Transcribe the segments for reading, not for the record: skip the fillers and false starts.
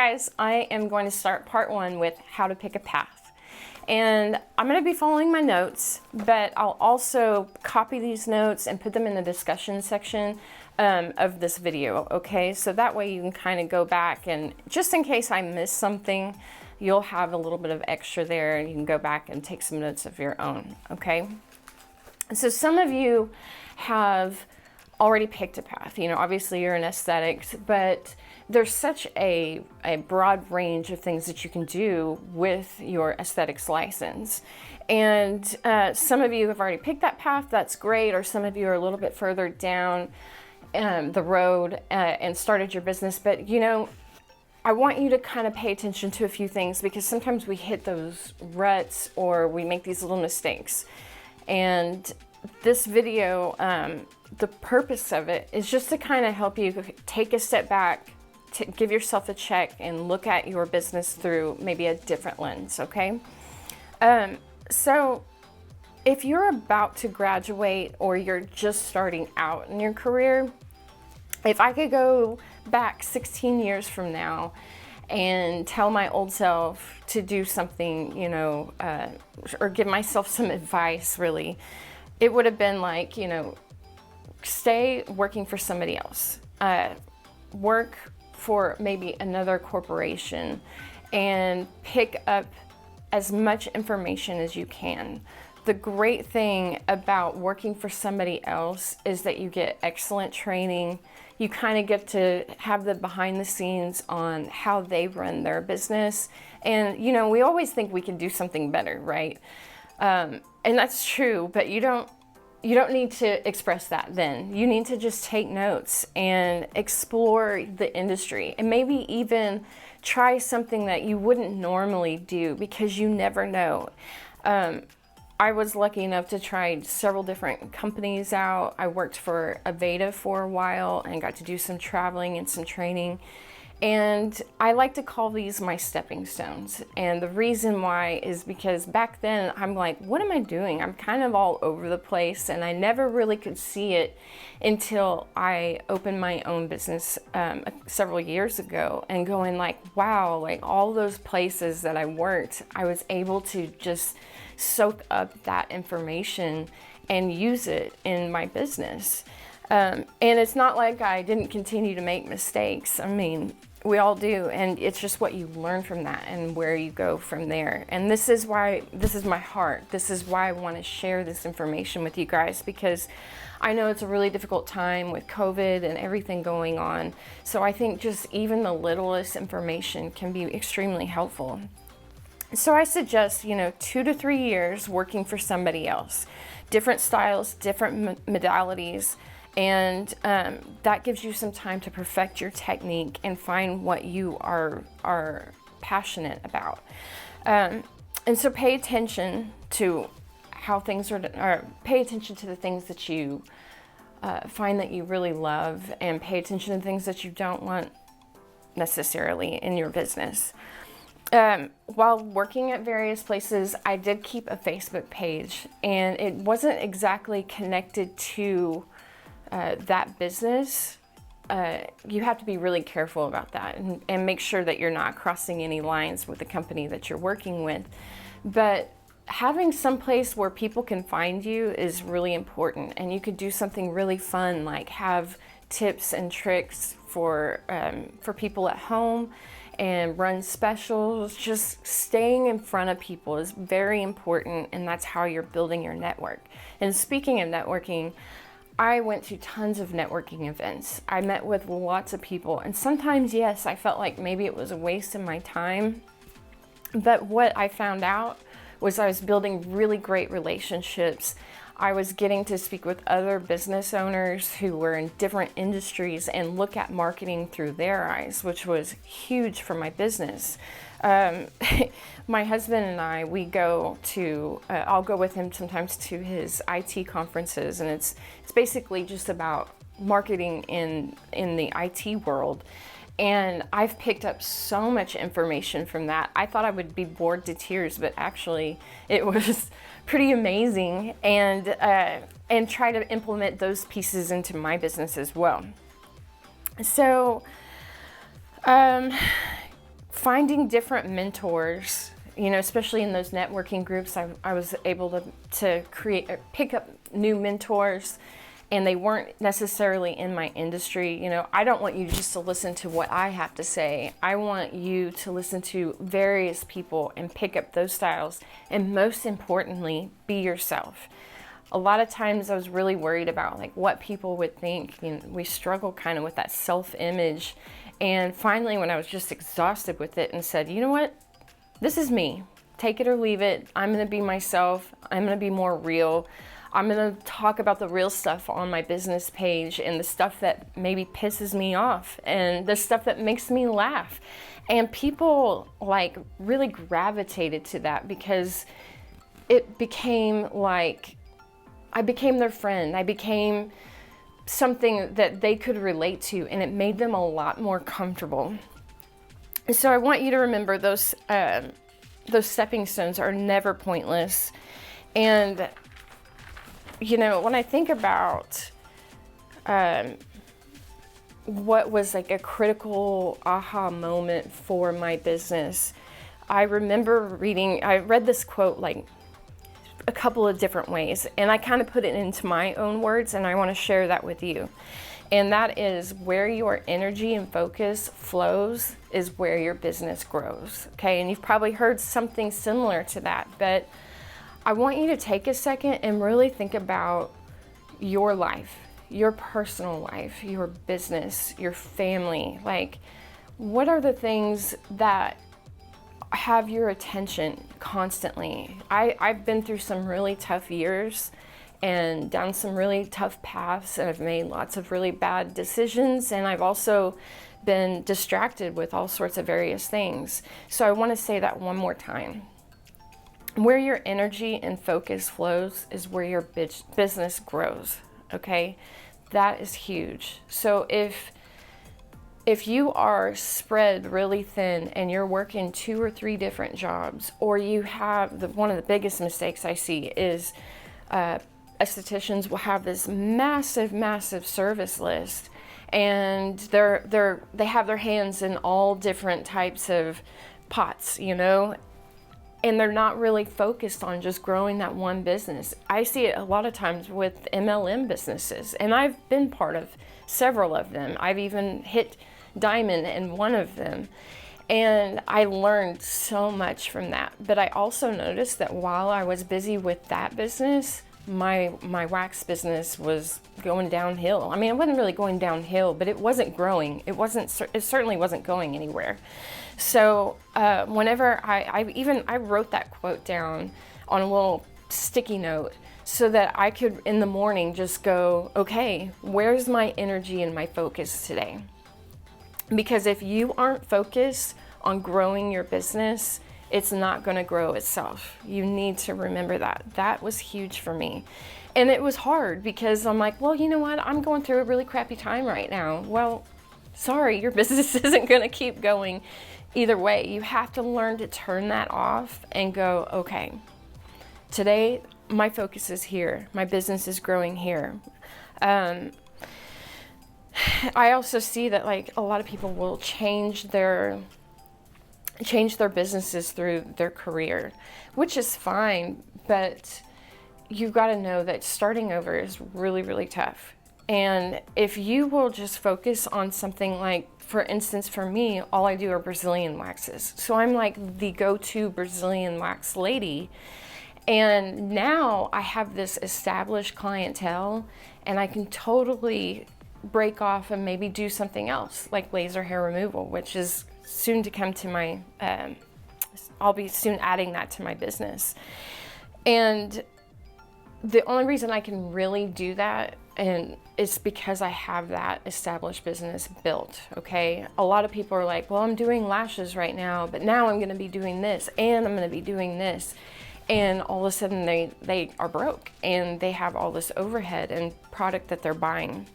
guys, I am going to start part 1 with how to pick a path. And I'm going to be following my notes, but I'll also copy these notes and put them in the discussion section of this video, okay? So that way you can kind of go back, and just in case I miss something, you'll have a little bit of extra there, and you can go back and take some notes of your own, okay? So some of you have already picked a path. You know, obviously you're in aesthetics, but there's such a broad range of things that you can do with your aesthetics license. And some of you have already picked that path, that's great, or some of you are a little bit further down the road and started your business. But you know, I want you to kind of pay attention to a few things, because sometimes we hit those ruts or we make these little mistakes. And this video, the purpose of it is just to kind of help you take a step back, to give yourself a check and look at your business through maybe a different lens, okay? So if you're about to graduate or you're just starting out in your career, if I could go back 16 years from now and tell my old self to do something, you know, or give myself some advice, really, it would have been like, you know, stay working for somebody else. Work for maybe another corporation and pick up as much information as you can. The great thing about working for somebody else is that you get excellent training. You kind of get to have the behind the scenes on how they run their business. And, you know, we always think we can do something better, right? And that's true, but you don't need to express that then. You need to just take notes and explore the industry, and maybe even try something that you wouldn't normally do, because you never know. I was lucky enough to try several different companies out. I worked for Aveda for a while and got to do some traveling and some training. And I like to call these my stepping stones. And the reason why is because back then I'm like, what am I doing? I'm kind of all over the place, and I never really could see it until I opened my own business several years ago, and going like, wow, like all those places that I worked, I was able to just soak up that information and use it in my business. And it's not like I didn't continue to make mistakes. I mean, we all do, and it's just what you learn from that and where you go from there. And this is why, this is my heart. This is why I want to share this information with you guys, because I know it's a really difficult time with COVID and everything going on. So I think just even the littlest information can be extremely helpful. So I suggest, you know, 2 to 3 years working for somebody else, different styles, different modalities. And that gives you some time to perfect your technique and find what you are passionate about. And so pay attention to how things are, or pay attention to the things that you find that you really love, and pay attention to things that you don't want necessarily in your business. While working at various places, I did keep a Facebook page, and it wasn't exactly connected to that business. You have to be really careful about that, and make sure that you're not crossing any lines with the company that you're working with. But having some place where people can find you is really important, and you could do something really fun, like have tips and tricks for people at home, and run specials. Just staying in front of people is very important, and that's how you're building your network. And speaking of networking, I went to tons of networking events. I met with lots of people, and sometimes, yes, I felt like maybe it was a waste of my time. But what I found out was I was building really great relationships. I was getting to speak with other business owners who were in different industries and look at marketing through their eyes, which was huge for my business. My husband and I, we go to, I'll go with him sometimes to his IT conferences, and it's basically just about marketing in the IT world. And I've picked up so much information from that. I thought I would be bored to tears, but actually it was pretty amazing, and try to implement those pieces into my business as well. So finding different mentors, you know, especially in those networking groups, I was able to pick up new mentors, and they weren't necessarily in my industry. You know, I don't want you just to listen to what I have to say. I want you to listen to various people and pick up those styles, and most importantly, be yourself. A lot of times I was really worried about like what people would think. You know, we struggle kind of with that self-image. And finally, when I was just exhausted with it and said, you know what, this is me, take it or leave it. I'm going to be myself. I'm going to be more real. I'm going to talk about the real stuff on my business page, and the stuff that maybe pisses me off, and the stuff that makes me laugh. And people like really gravitated to that, because it became like I became their friend. I became something that they could relate to, and it made them a lot more comfortable. And so I want you to remember those stepping stones are never pointless. And you know, when I think about what was like a critical aha moment for my business, I remember I read this quote like a couple of different ways, and I kind of put it into my own words, and I want to share that with you. And that is, where your energy and focus flows is where your business grows. Okay, and you've probably heard something similar to that, but I want you to take a second and really think about your life, your personal life, your business, your family. Like, what are the things that have your attention constantly? I've been through some really tough years and down some really tough paths, and I've made lots of really bad decisions, and I've also been distracted with all sorts of various things. So I want to say that one more time. Where your energy and focus flows is where your business grows, okay? That is huge. So if you are spread really thin and you're working 2 or 3 different jobs, or you have one of the biggest mistakes I see is estheticians will have this massive service list, and they have their hands in all different types of pots, you know, and they're not really focused on just growing that one business. I see it a lot of times with MLM businesses, and I've been part of several of them. I've even hit diamond in one of them, and I learned so much from that. But I also noticed that while I was busy with that business, my wax business was going downhill. I mean, it wasn't really going downhill, but it wasn't growing. It certainly wasn't going anywhere. So whenever I wrote that quote down on a little sticky note, so that I could in the morning just go, okay, where's my energy and my focus today? Because if you aren't focused on growing your business, it's not going to grow itself. You need to remember that. That was huge for me. And it was hard, because I'm like, well, you know what? I'm going through a really crappy time right now. Well, sorry, your business isn't going to keep going either way. You have to learn to turn that off and go, okay, today my focus is here. My business is growing here. I also see that like a lot of people will change their businesses through their career, which is fine, but you've got to know that starting over is really, really tough. And if you will just focus on something like, for instance, for me, all I do are Brazilian waxes. So I'm like the go-to Brazilian wax lady. And now I have this established clientele, and I can totally break off and maybe do something else like laser hair removal, which is soon to come to my, I'll be soon adding that to my business. And the only reason I can really do that and it's because I have that established business built, okay? A lot of people are like, well, I'm doing lashes right now, but now I'm gonna be doing this, and I'm gonna be doing this. And all of a sudden they are broke, and they have all this overhead and product that they're buying.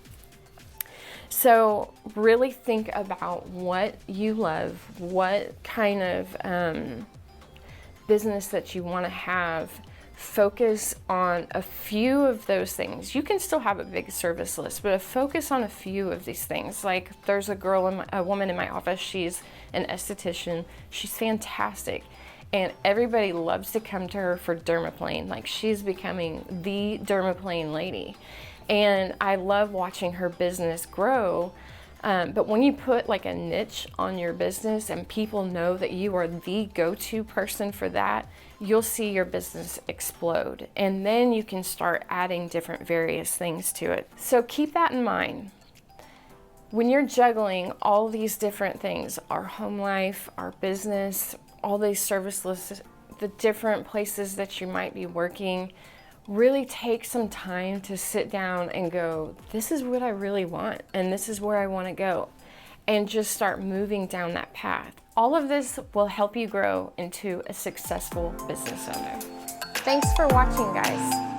So really think about what you love, what kind of business that you wanna have. focus on a few of those things. You can still have a big service list, but focus on a few of these things. Like there's a woman in my office, she's an esthetician. She's fantastic. And everybody loves to come to her for dermaplane. Like she's becoming the dermaplane lady. And I love watching her business grow. But when you put like a niche on your business and people know that you are the go-to person for that, you'll see your business explode. And then you can start adding different various things to it. So keep that in mind. When you're juggling all these different things, our home life, our business, all these service lists, the different places that you might be working, really take some time to sit down and go, this is what I really want, and this is where I want to go, and just start moving down that path. All of this will help you grow into a successful business owner. Thanks for watching, guys.